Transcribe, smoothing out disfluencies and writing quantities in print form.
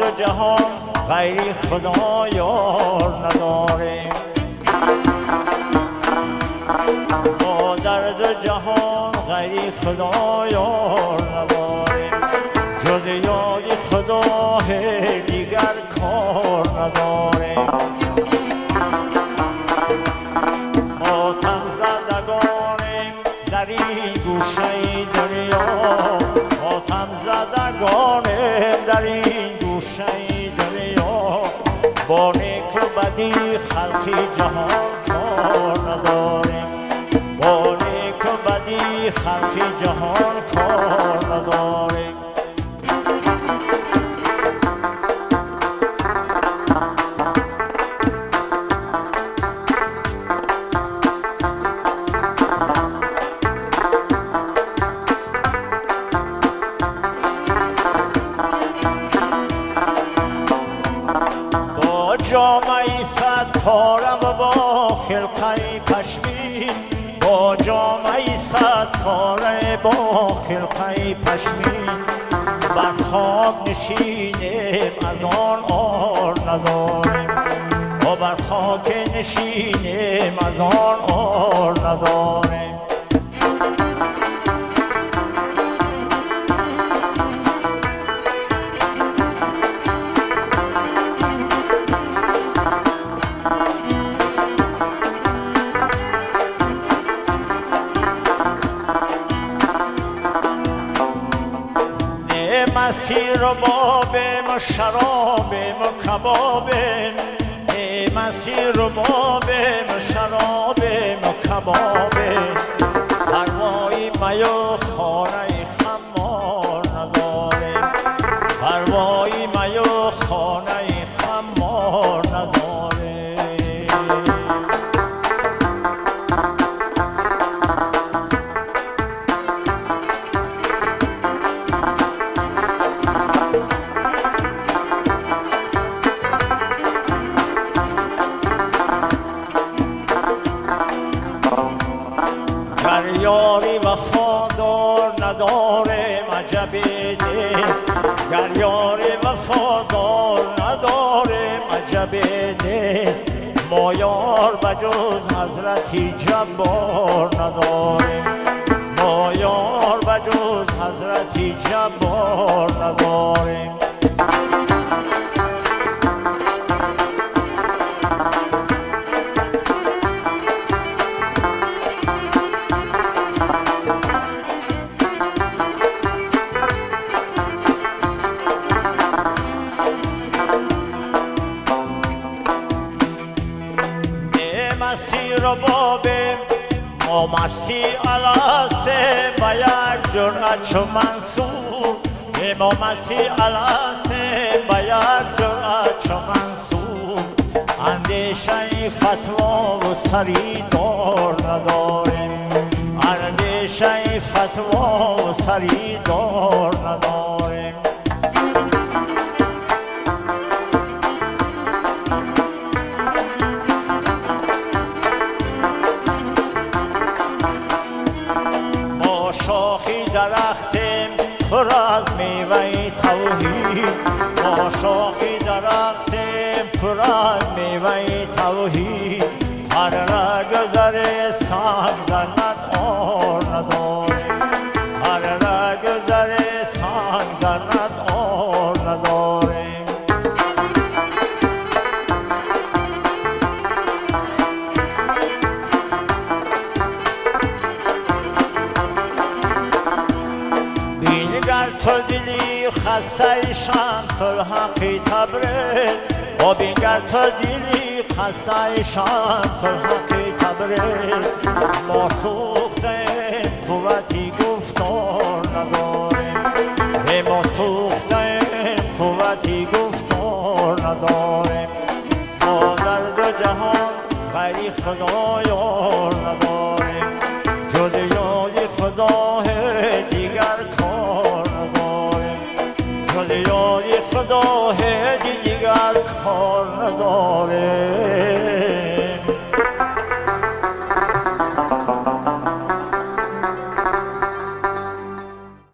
دو جهان غیر خدا یار نداریم. ما در دو جهان غیر خدا یار نداریم. جز یاد خدا دیگر کار نداریم. ما تن زدگانیم در این گوشه دنیا، ما تن زدگانیم در این گوشه دنیا. با نیک و بدی خلقی جهان کار نداریم. با نیک و بدی خلقی جهان کار نداریم. جامعی صد کارم و با خلقه پشمین، با جامعی صد کاره با خلقه پشمین. بر خاک نشینیم از آن آر نداریم. و بر خاک نشینیم از آن آر نداریم. مستی رو بابیم و شرابیم و کبابیم. مستی رو بابیم و شرابیم و کبابیم. پروایی می و خانه خمار نداریم. پروایی می و خانه خمار نداریم. یاری وفادار نداریم عجب نیست. گر یاری وفادار نداریم عجب نیست. ما یار بجز حضرتی جبار نداریم. ما یار بجز حضرتی جبار نداریم. مستی رو بابیم ما مستی الاسته و یک جرعت چو منصور. ما مستی الاسته و یک جرعت چو منصور. اندیشه فتوا و سری دار نداریم. اندیشه فتوا و سری دار نداریم. شاخی درختیم پر از میوه توحید. ما شاخی درختیم پر از میوه توحید. هر را گذر سنگ زند آر نداریم. هر را گذر سنگ زند آر نداریم. گر تو دلی خسته شمس الحق تبریز. و بینگر تو دلی خسته شمس الحق تبریز. ما سوختیم قوتی گفتار نداریم. ما سوختیم قوتی گفتار نداریم. ما در دو جهان غیر خدا یار نداریم. جز یاد خدا دیگر کار نداریم. جز یاد خدا دیگر کار نداریم.